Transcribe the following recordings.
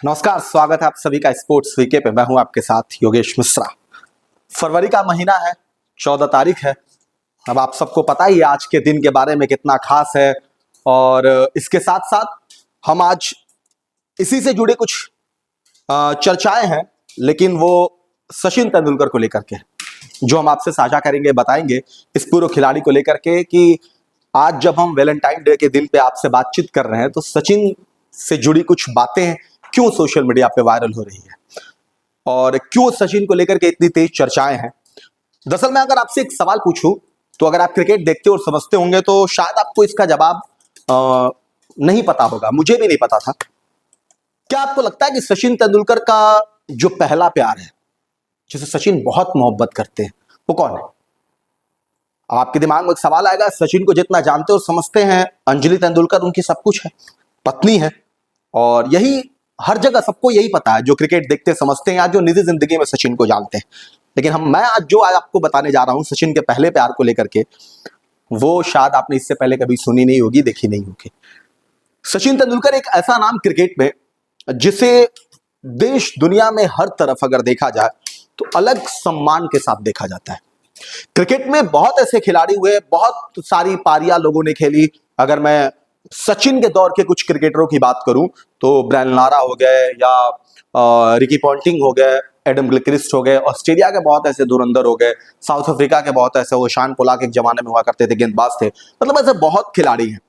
नमस्कार, स्वागत है आप सभी का स्पोर्ट्स वीके पे। मैं हूं आपके साथ योगेश मिश्रा। फरवरी का महीना है, 14 तारीख है। अब आप सबको पता ही है आज के दिन के बारे में कितना खास है। और इसके साथ साथ हम आज इसी से जुड़े कुछ चर्चाएं हैं, लेकिन वो सचिन तेंदुलकर को लेकर के, जो हम आपसे साझा करेंगे, बताएंगे इस पूर्व खिलाड़ी को लेकर के कि आज जब हम वैलेंटाइन डे के दिन पे आपसे बातचीत कर रहे हैं तो सचिन से जुड़ी कुछ बातें क्यों सोशल मीडिया पे वायरल हो रही है और क्यों सचिन को लेकर के इतनी तेज चर्चाएं हैं। दरअसल मैं अगर आपसे एक सवाल पूछूं तो अगर आप क्रिकेट देखते और समझते होंगे तो शायद आपको इसका जवाब नहीं पता होगा। मुझे भी नहीं पता था। क्या आपको लगता है कि सचिन तेंदुलकर का जो पहला प्यार है, जिसे सचिन बहुत मोहब्बत करते हैं, वो कौन है? आपके दिमाग में एक सवाल आएगा, सचिन को जितना जानते और समझते हैं, अंजलि तेंदुलकर उनकी सब कुछ है, पत्नी है। और यही हर जगह सबको यही पता है, जो क्रिकेट देखते समझते हैं या जो निजी जिंदगी में सचिन को जानते हैं। लेकिन मैं आज आपको बताने जा रहा हूं सचिन के पहले प्यार को लेकर के, वो शायद आपने इससे पहले कभी सुनी नहीं होगी, देखी नहीं होगी। सचिन तेंदुलकर एक ऐसा नाम क्रिकेट में जिसे देश दुनिया में हर तरफ अगर देखा जाए तो अलग सम्मान के साथ देखा जाता है। क्रिकेट में बहुत ऐसे खिलाड़ी हुए, बहुत सारी पारियां लोगों ने खेली। अगर मैं सचिन के दौर के कुछ क्रिकेटरों की बात करूं तो ब्रायन लारा हो गए या रिकी पॉन्टिंग हो गए, एडम गिलक्रिस्ट हो गए, ऑस्ट्रेलिया के बहुत ऐसे धुरंधर हो गए, साउथ अफ्रीका के बहुत ऐसे, वो शान पोलाक एक जमाने में हुआ करते थे, गेंदबाज थे। मतलब ऐसे बहुत खिलाड़ी हैं।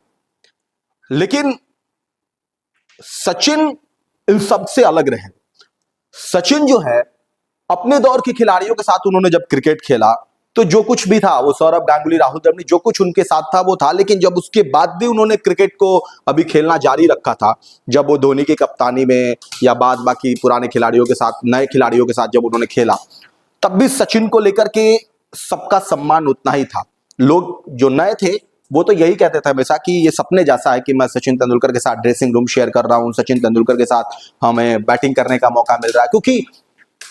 लेकिन सचिन इन सबसे अलग रहे। सचिन जो है, अपने दौर के खिलाड़ियों के साथ उन्होंने जब क्रिकेट खेला तो जो कुछ भी था, वो सौरव गांगुली, राहुल द्रविड़, जो कुछ उनके साथ था वो था। लेकिन जब उसके बाद भी उन्होंने क्रिकेट को अभी खेलना जारी रखा था, जब वो धोनी की कप्तानी में या बाद बाकी पुराने खिलाड़ियों के साथ, नए खिलाड़ियों के साथ जब उन्होंने खेला, तब भी सचिन को लेकर के सबका सम्मान उतना ही था। लोग जो नए थे वो तो यही कहते थे हमेशा कि ये सपने जैसा है कि मैं सचिन तेंदुलकर के साथ ड्रेसिंग रूम शेयर कर रहा हूं, सचिन तेंदुलकर के साथ हमें बैटिंग करने का मौका मिल रहा है। क्योंकि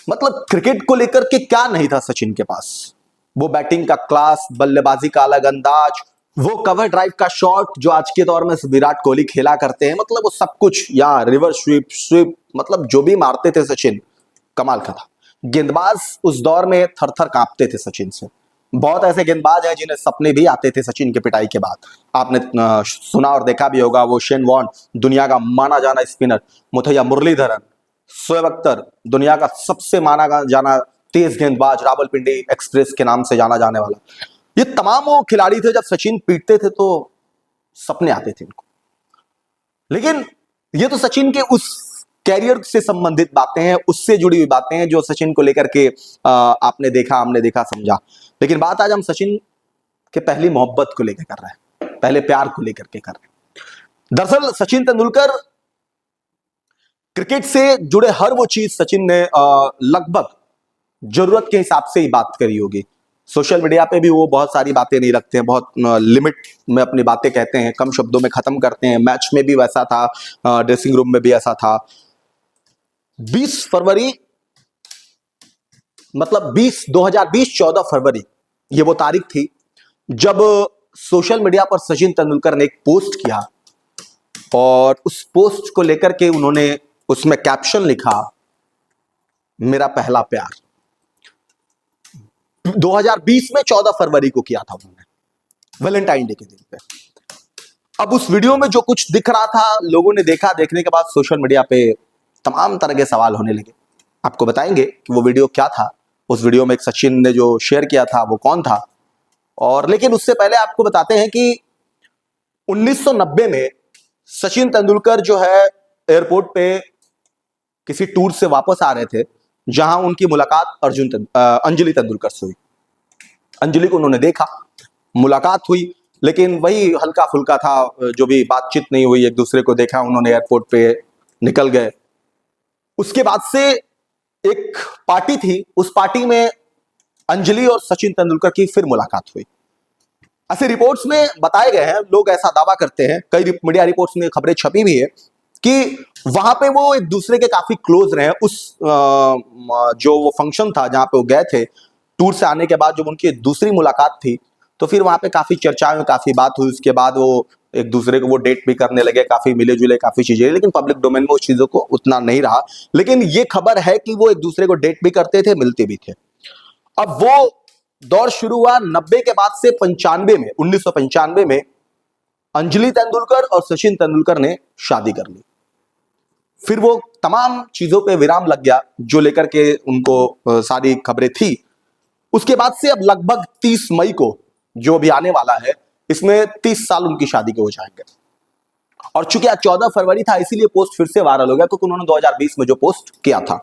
मतलब क्रिकेट को लेकर के क्या नहीं था सचिन के पास? वो बैटिंग का क्लास, बल्लेबाजी का अलग अंदाज, वो कवर ड्राइव का शॉट जो आज के दौर में विराट कोहली खेला करते हैं, मतलब वो सब कुछ, या रिवर्स स्वीप, मतलब जो भी मारते थे सचिन, कमाल का था। गेंदबाज उस दौर में थर थर कांपते थे सचिन से। बहुत ऐसे गेंदबाज हैं जिन्हें सपने भी आते थे सचिन के पिटाई के बाद। आपने सुना और देखा भी होगा, वो शेन वॉर्न, दुनिया का माना जाना स्पिनर, मुथैया मुरलीधरन, शोएब अख्तर, दुनिया का सबसे माना जाना तेज गेंदबाज, रावलपिंडी एक्सप्रेस के नाम से जाना जाने वाला, ये तमाम वो खिलाड़ी थे। जब सचिन पीटते थे तो सपने आते थे इनको। लेकिन ये तो सचिन के उस कैरियर से संबंधित बातें हैं, उससे जुड़ी हुई बातें हैं जो सचिन को लेकर के आपने देखा, हमने देखा, समझा। लेकिन बात आज हम सचिन के पहली मोहब्बत को लेकर कर रहे हैं, पहले प्यार को लेकर के कर रहे हैं। दरअसल सचिन तेंदुलकर, क्रिकेट से जुड़े हर वो चीज सचिन ने लगभग जरूरत के हिसाब से ही बात करी होगी। सोशल मीडिया पे भी वो बहुत सारी बातें नहीं रखते हैं, बहुत लिमिट में अपनी बातें कहते हैं, कम शब्दों में खत्म करते हैं। मैच में भी वैसा था, ड्रेसिंग रूम में भी ऐसा था। 20 फरवरी, मतलब 2020 14 फरवरी, ये वो तारीख थी जब सोशल मीडिया पर सचिन तेंदुलकर ने एक पोस्ट किया और उस पोस्ट को लेकर के उन्होंने उसमें कैप्शन लिखा, मेरा पहला प्यार। 2020 में 14 फरवरी को किया था उन्होंने, वैलेंटाइन डे के दिन पे। अब उस वीडियो में जो कुछ दिख रहा था, लोगों ने देखा, देखने के बाद सोशल मीडिया पे तमाम तरह के सवाल होने लगे। आपको बताएंगे कि वो वीडियो क्या था, उस वीडियो में एक सचिन ने जो शेयर किया था वो कौन था। और लेकिन उससे पहले आपको बताते हैं कि 1990 में सचिन तेंदुलकर जो है एयरपोर्ट पे किसी टूर से वापस आ रहे थे, जहां उनकी मुलाकात अंजलि तेंदुलकर से हुई। अंजलि को उन्होंने देखा, मुलाकात हुई, लेकिन वही हल्का फुल्का था, जो भी बातचीत नहीं हुई। एक दूसरे को देखा, उन्होंने एयरपोर्ट पे निकल गए। उसके बाद से एक पार्टी थी, उस पार्टी में अंजलि और सचिन तेंदुलकर की फिर मुलाकात हुई। ऐसे रिपोर्ट्स में बताए गए हैं, लोग ऐसा दावा करते हैं, कई मीडिया रिपोर्ट्स में खबरें छपी भी है कि वहां पे वो एक दूसरे के काफी क्लोज रहे। उस जो वो फंक्शन था जहां पे वो गए थे, टूर से आने के बाद जब उनकी दूसरी मुलाकात थी, तो फिर वहां पे काफी चर्चा हुई, काफी बात हुई। उसके बाद वो एक दूसरे को वो डेट भी करने लगे, काफी मिले जुले, काफी चीजें, लेकिन पब्लिक डोमेन में उस चीजों को उतना नहीं रहा। लेकिन ये खबर है कि वो एक दूसरे को डेट भी करते थे, मिलते भी थे। अब वो दौर शुरू हुआ 90 के बाद से 95 में, 1995 में अंजलि तेंदुलकर और सचिन तेंदुलकर ने शादी कर ली। फिर वो तमाम चीजों पे विराम लग गया जो लेकर के उनको सारी खबरें थी। उसके बाद से अब लगभग 30 मई को जो भी आने वाला है, इसमें 30 साल उनकी शादी के हो जाएंगे। और चूंकि आज 14 फरवरी था, इसीलिए पोस्ट फिर से वायरल हो गया, क्योंकि उन्होंने 2020 में जो पोस्ट किया था।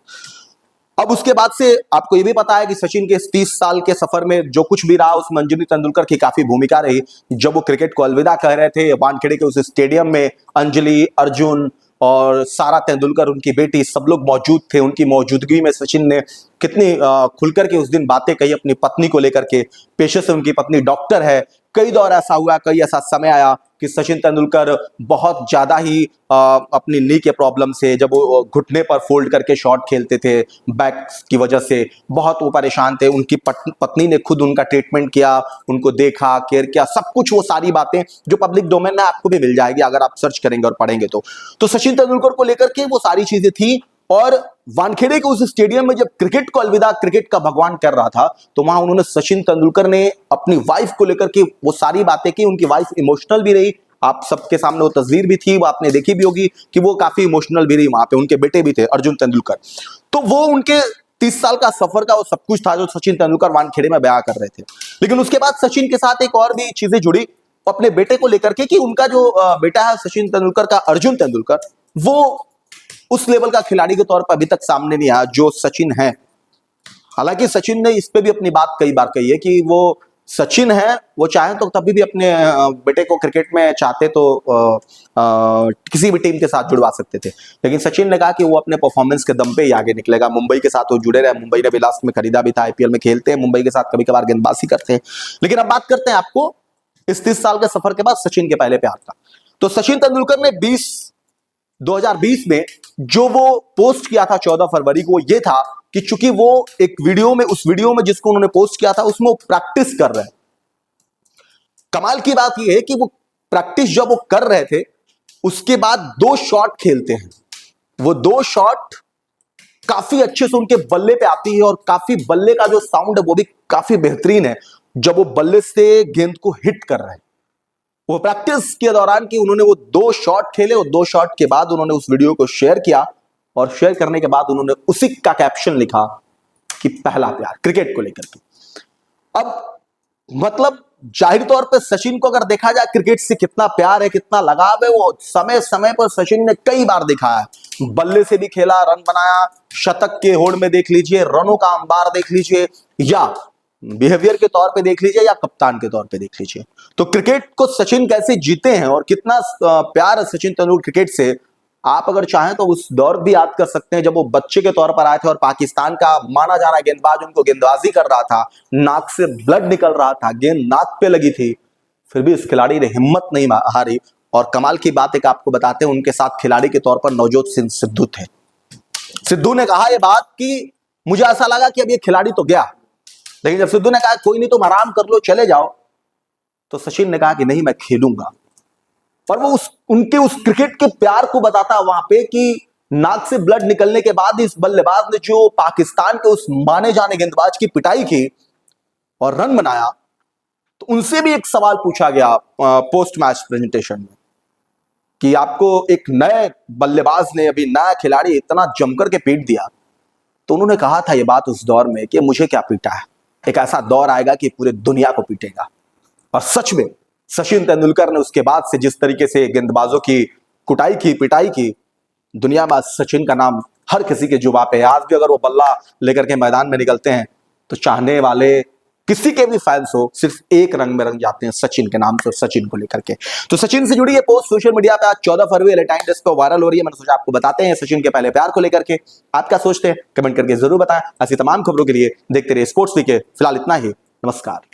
अब उसके बाद से आपको यह भी पता है कि सचिन के इस 30 साल के सफर में जो कुछ भी रहा, उसमें अंजलि तेंदुलकर की काफी भूमिका रही। जब वो क्रिकेट को अलविदा कह रहे थे वानखेड़े के उस स्टेडियम में, अंजलि, अर्जुन और सारा तेंदुलकर, उनकी बेटी, सब लोग मौजूद थे। उनकी मौजूदगी में सचिन ने कितनी खुलकर के उस दिन बातें कही अपनी पत्नी को लेकर के। पेशे से उनकी पत्नी डॉक्टर है। कई दौर ऐसा हुआ, कई ऐसा समय आया कि सचिन तेंदुलकर बहुत ज्यादा ही अपनी नी के प्रॉब्लम से, जब वो घुटने पर फोल्ड करके शॉट खेलते थे बैक की वजह से, बहुत वो परेशान थे। उनकी पत्नी ने खुद उनका ट्रीटमेंट किया, उनको देखा, केयर किया, सब कुछ। वो सारी बातें जो पब्लिक डोमेन में आपको भी मिल जाएगी अगर आप सर्च करेंगे और पढ़ेंगे तो सचिन तेंदुलकर को लेकर के वो सारी चीजें थी। और वानखेड़े के उस स्टेडियम में जब क्रिकेट को अलविदा, क्रिकेट का भगवान कर रहा था, तो वहां उन्होंने, सचिन तेंदुलकर ने अपनी वाइफ को लेकर के वो सारी बातें की। उनकी वाइफ इमोशनल भी रही, आप सबके सामने वो तस्वीर भी थी, वो आपने देखी भी होगी कि वो काफी इमोशनल भी रही वहां पे। उनके बेटे भी थे, अर्जुन तेंदुलकर। तो वो उनके 30 साल का सफर का वो सब कुछ था जो सचिन तेंदुलकर वानखेड़े में बयां कर रहे थे। लेकिन उसके बाद सचिन के साथ एक और भी चीजें जुड़ी अपने बेटे को लेकर के, कि उनका जो बेटा है सचिन तेंदुलकर का, अर्जुन तेंदुलकर, वो उस लेवल का खिलाड़ी के तौर पर अभी तक सामने नहीं आया जो सचिन है। हालांकि सचिन ने इस पे भी अपनी बात कई बार कही है कि वो सचिन है, वो चाहे तो तभी भी अपने बेटे को क्रिकेट में चाहते तो किसी भी टीम के साथ जुड़वा सकते थे। लेकिन सचिन ने कहा कि वो अपने परफॉर्मेंस के दम पे ही आगे निकलेगा। मुंबई के साथ वो जुड़े रहे, मुंबई ने भी लास्ट में खरीदा भी था, आईपीएल में खेलते हैं मुंबई के साथ, कभी कभार गेंदबाजी करते हैं। लेकिन अब बात करते हैं आपको इस 30 साल के सफर के बाद सचिन के पहले प्यार का। तो सचिन तेंदुलकर ने 2020 में जो वो पोस्ट किया था 14 फरवरी को, ये था कि चूंकि वो एक वीडियो में, उस वीडियो में जिसको उन्होंने पोस्ट किया था, उसमें वो प्रैक्टिस कर रहे हैं। कमाल की बात यह है कि वो प्रैक्टिस जब वो कर रहे थे, उसके बाद 2 शॉट खेलते हैं। वो 2 शॉट काफी अच्छे से उनके बल्ले पे आती है, और काफी बल्ले का जो साउंड है वो भी काफी बेहतरीन है जब वो बल्ले से गेंद को हिट कर रहे हैं। वो प्रैक्टिस के दौरान कि उन्होंने वो 2 शॉट खेले, और 2 शॉट के बाद उन्होंने उस वीडियो को शेयर किया, और शेयर करने के बाद उन्होंने उसी का कैप्शन लिखा कि पहला प्यार क्रिकेट को लेकर के। अब मतलब जाहिर तौर पे सचिन को अगर देखा जाए क्रिकेट से कितना प्यार है, कितना लगाव है, वो समय समय पर सचिन ने कई बार दिखाया है। बल्ले से भी खेला, रन बनाया, शतक के होड़ में देख लीजिए, रनों का अंबार देख लीजिए, या बिहेवियर के तौर पे देख लीजिए, या कप्तान के तौर पे देख लीजिए। तो क्रिकेट को सचिन कैसे जीते हैं और कितना प्यार है सचिन तेंदुलकर क्रिकेट से, आप अगर चाहें तो उस दौर भी याद कर सकते हैं जब वो बच्चे के तौर पर आए थे और पाकिस्तान का माना जा रहा गेंदबाज उनको गेंदबाजी कर रहा था, नाक से ब्लड निकल रहा था, गेंद नाक पे लगी थी, फिर भी इस खिलाड़ी ने हिम्मत नहीं हारी। और कमाल की बात एक आपको बताते हैं, उनके साथ खिलाड़ी के तौर पर नवजोत सिंह सिद्धू थे। सिद्धू ने कहा यह बात कि मुझे ऐसा लगा कि अब ये खिलाड़ी तो गया, लेकिन जब सिद्धू ने कहा कोई नहीं तुम आराम कर लो, चले जाओ, तो सचिन ने कहा कि नहीं मैं खेलूंगा। और वो उनके उस क्रिकेट के प्यार को बताता वहां पे कि नाक से ब्लड निकलने के बाद इस बल्लेबाज ने जो पाकिस्तान के उस माने जाने गेंदबाज की पिटाई की और रन बनाया, तो उनसे भी एक सवाल पूछा गया पोस्ट मैच प्रेजेंटेशन में कि आपको एक नए बल्लेबाज ने, अभी नया खिलाड़ी इतना जमकर के पीट दिया, तो उन्होंने कहा था ये बात उस दौर में कि मुझे क्या पीटा है, एक ऐसा दौर आएगा कि पूरे दुनिया को पीटेगा। और सच में सचिन तेंदुलकर ने उसके बाद से जिस तरीके से गेंदबाजों की कुटाई की, पिटाई की, दुनिया में सचिन का नाम हर किसी के जुबान पे है। आज भी अगर वो बल्ला लेकर के मैदान में निकलते हैं तो चाहने वाले किसी के भी फैंस हो सिर्फ एक रंग में रंग जाते हैं, सचिन के नाम से, सचिन को लेकर के। तो सचिन से जुड़ी ये पोस्ट सोशल मीडिया पे आज 14 फरवरी वैलेंटाइन डे पे वायरल हो रही है। मैंने सोचा आपको बताते हैं सचिन के पहले प्यार को लेकर के। आप क्या सोचते हैं कमेंट करके जरूर बताएं। ऐसी तमाम खबरों के लिए देखते रहिए स्पोर्ट्स वीके। फिलहाल इतना ही, नमस्कार।